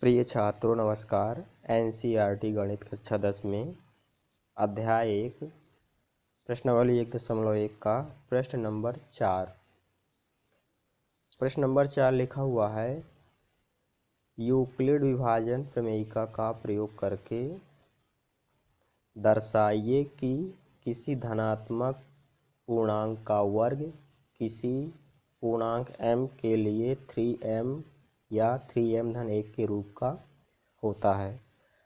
प्रिय छात्रों नमस्कार। एनसीईआरटी गणित कक्षा 10 में अध्याय 1 प्रश्नावली 1.1 का प्रश्न नंबर 4। प्रश्न नंबर 4 लिखा हुआ है, यूक्लिड विभाजन प्रमेयिका का प्रयोग करके दर्शाइए कि किसी धनात्मक पूर्णांक का वर्ग किसी पूर्णांक m के लिए 3m या 3m-1 के रूप का होता है।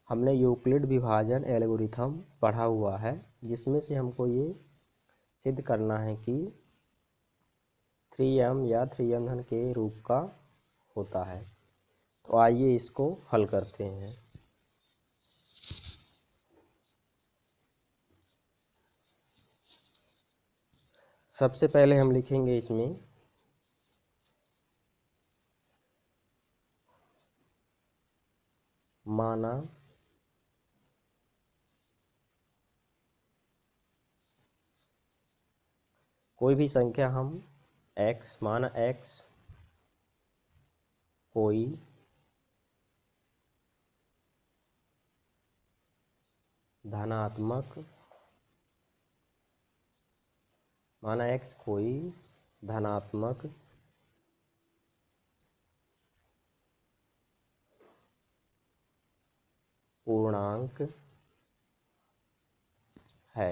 हमने यूक्लिड विभाजन एल्गोरिथम पढ़ा हुआ है, जिसमें से हमको ये सिद्ध करना है कि 3m या 3m के रूप का होता है। तो आइए इसको हल करते हैं। सबसे पहले हम लिखेंगे इसमें माना कोई भी संख्या हम माना x कोई धनात्मक पूर्णांक है।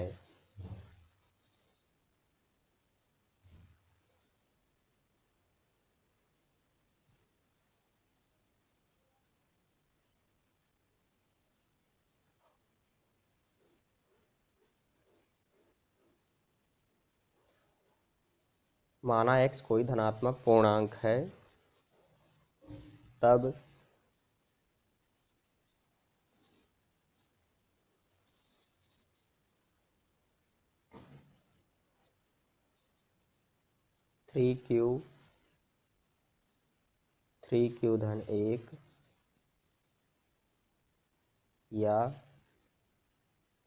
माना x कोई धनात्मक पूर्णांक है, तब थ्री क्यू धन 1 या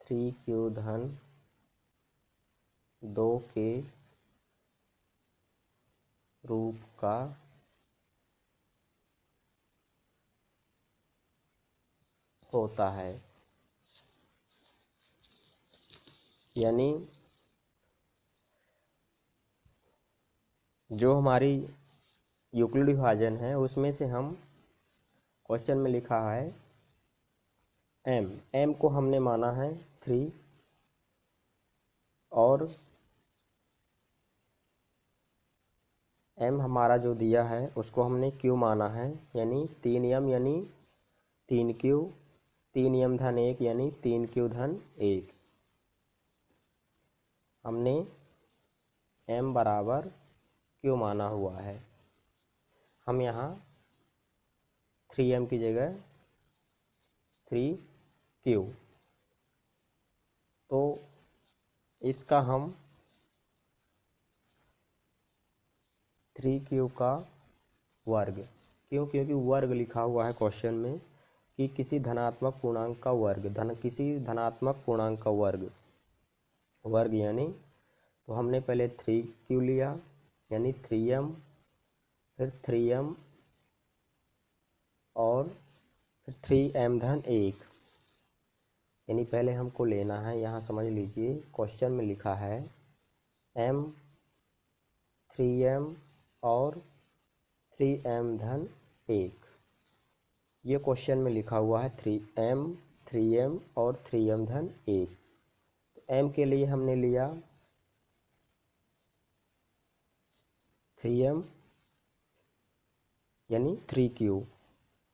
3q धन 2 के रूप का होता है। यानी जो हमारी यूक्लिड विभाजन है उसमें से हम क्वेश्चन में लिखा है m को हमने माना है 3 और m हमारा जो दिया है उसको हमने q माना है, यानी 3m यानी 3q 3m धन 1 यानी 3q धन 1। हमने m बराबर q माना हुआ है। हम यहाँ 3m की जगह 3q, तो इसका हम 3q का वर्ग, क्योंकि वर्ग लिखा हुआ है क्वेश्चन में कि किसी धनात्मक पूर्णांक का वर्ग, किसी धनात्मक पूर्णांक का वर्ग यानी, तो हमने पहले 3q लिया यानी 3m, फिर 3m और फिर 3m धन 1, यानी पहले हमको लेना है, यहाँ समझ लीजिए क्वेश्चन में लिखा है m 3m और 3m धन 1। ये क्वेश्चन में लिखा हुआ है 3m और 3m धन 1। तो m के लिए हमने लिया 3m यानी 3q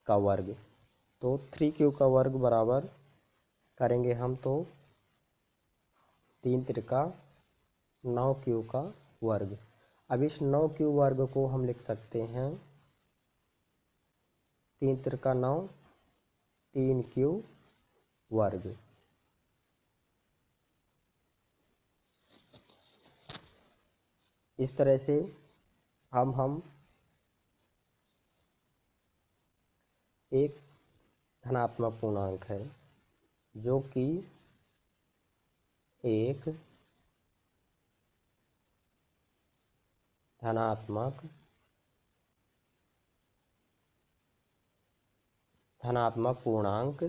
का वर्ग, तो 3q का वर्ग बराबर करेंगे हम तो 3 त्रिका 9q का वर्ग। अब इस 9q वर्ग को हम लिख सकते हैं 3 त्रिका 9 3q वर्ग। इस तरह से हम एक धनात्मक पूर्णांक है जो कि एक धनात्मक धनात्मक पूर्णांक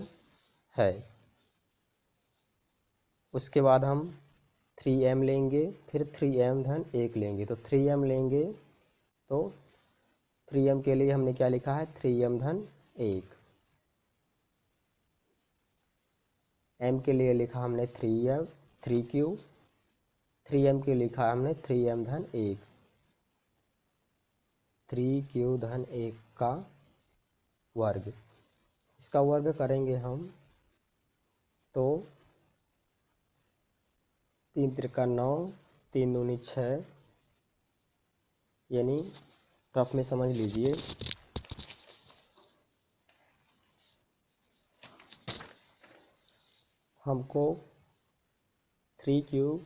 है। उसके बाद हम 3m लेंगे, फिर 3m धन 1 लेंगे। तो 3m लेंगे तो 3m के लिए हमने क्या लिखा है, 3m धन 1। m के लिए लिखा हमने 3q। 3m के लिखा हमने 3m धन 1। 3q धन 1 का वर्ग, इसका वर्ग करेंगे हम तो 3 त्रिका 9, 3 दूनी 6, यानी रफ में समझ लीजिए हमको 3q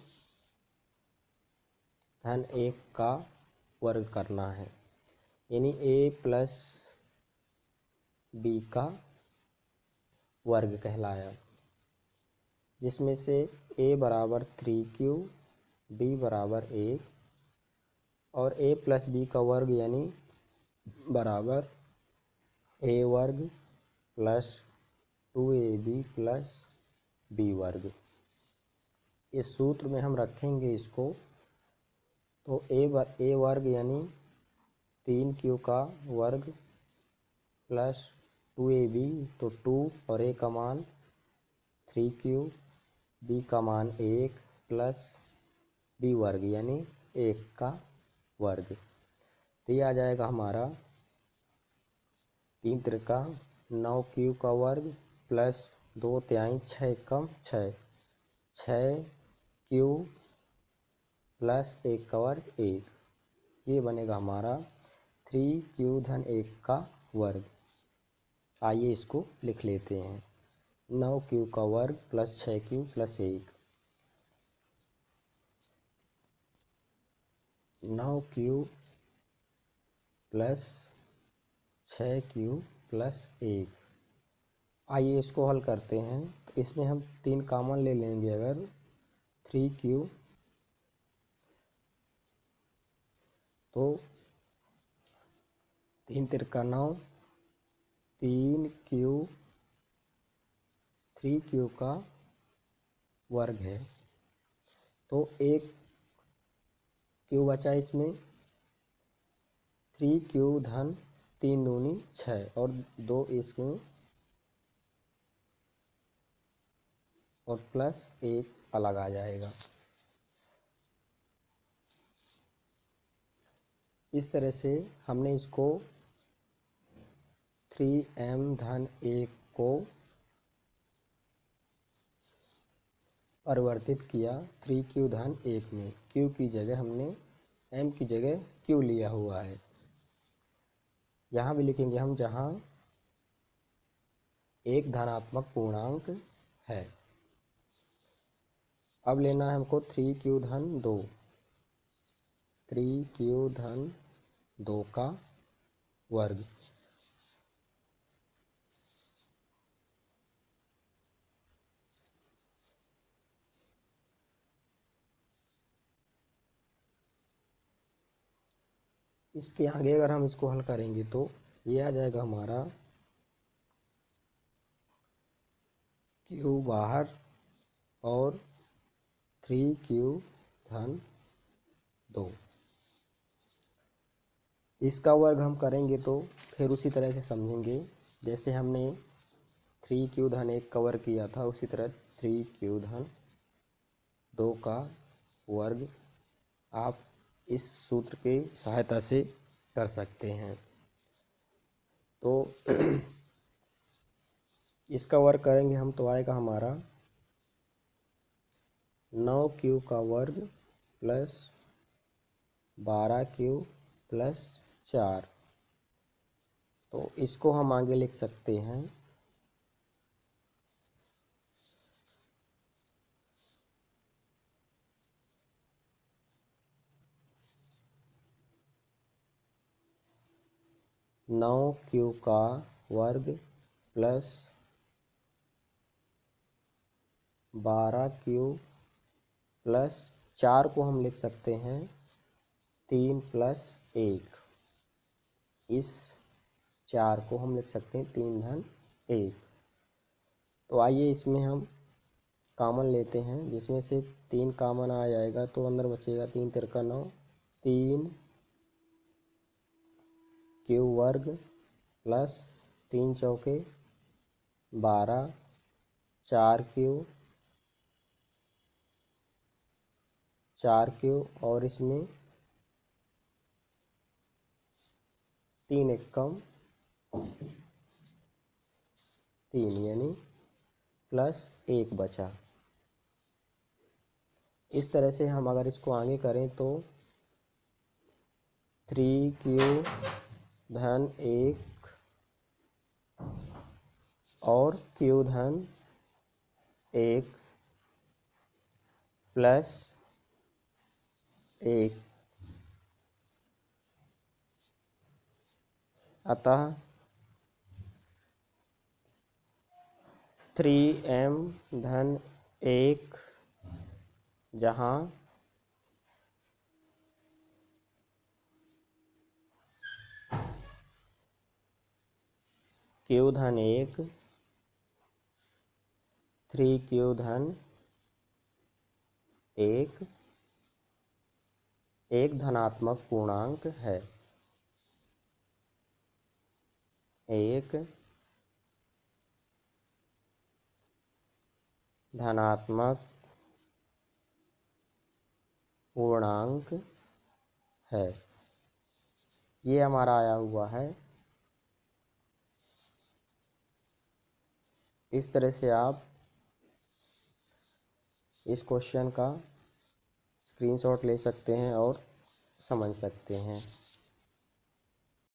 धन 1 का वर्ग करना है, यानी a प्लस b का वर्ग कहलाया, जिसमें से a बराबर 3q, b बराबर 1 और a प्लस b का वर्ग यानी बराबर a वर्ग प्लस 2ab प्लस b वर्ग। इस सूत्र में हम रखेंगे इसको, तो a वर्ग यानी 3q का वर्ग प्लस 2ab, तो 2 और a का मान 3q, b का मान 1 प्लस b वर्ग यानी 1 का वर्ग। तो ये आ जाएगा हमारा 3 त्रिका 9q का वर्ग प्लस 2 तिहाई 6 कम 6, 6q प्लस 1 का वर्ग 1। ये बनेगा हमारा 3q धन 1 का वर्ग। आइए इसको लिख लेते हैं, 9q का वर्ग plus 6q plus 1। 9q plus 6q plus 1। आइए इसको हल करते हैं, तो इसमें हम 3 कॉमन ले लेंगे। अगर 3q तो 3 तिरका 9, 3q का वर्ग है, तो 1 q बचा इसमें, 3q धन 3 दूनी 6 और 2 इसमें और प्लस 1 अलग आ जाएगा। इस तरह से हमने इसको 3m धन 1 को परिवर्तित किया 3q धन 1 में। q की जगह हमने m की जगह q लिया हुआ है। यहाँ भी लिखेंगे हम जहाँ एक धनात्मक पूर्णांक है। अब लेना है हमको 3q धन 2, 3q धन 2 का वर्ग। इसके आगे अगर हम इसको हल करेंगे तो ये आ जाएगा हमारा q बाहर और 3q धन 2। इसका वर्ग हम करेंगे तो फिर उसी तरह से समझेंगे, जैसे हमने 3q धन 1 का वर्ग किया था, उसी तरह 3q धन 2 का वर्ग आप इस सूत्र की सहायता से कर सकते हैं। तो इसका वर्ग करेंगे हम तो आएगा हमारा 9q का वर्ग प्लस 12q प्लस 4। तो इसको हम आगे लिख सकते हैं 9q का वर्ग प्लस 12q प्लस 4 को हम लिख सकते हैं 3 प्लस 1। इस 4 को हम लिख सकते हैं 3 धन 1। तो आइए इसमें हम कॉमन लेते हैं, जिसमें से 3 कॉमन आ जाएगा तो अंदर बचेगा 3 तिरका 9, 3 क्यू वर्ग प्लस 3 चौके 12, 4 क्यू और इसमें 3 एकम 3 यानी प्लस 1 बचा। इस तरह से हम अगर इसको आगे करें तो 3Q धन 1 और Q धन 1 प्लस 1, अतः 3M धन 1 जहाँ Q धन 1 3Q धन 1 एक धनात्मक पूर्णांक है। एक धनात्मक पूर्णांक है। ये हमारा आया हुआ है। इस तरह से आप इस क्वेश्चन का स्क्रीनशॉट ले सकते हैं और समझ सकते हैं।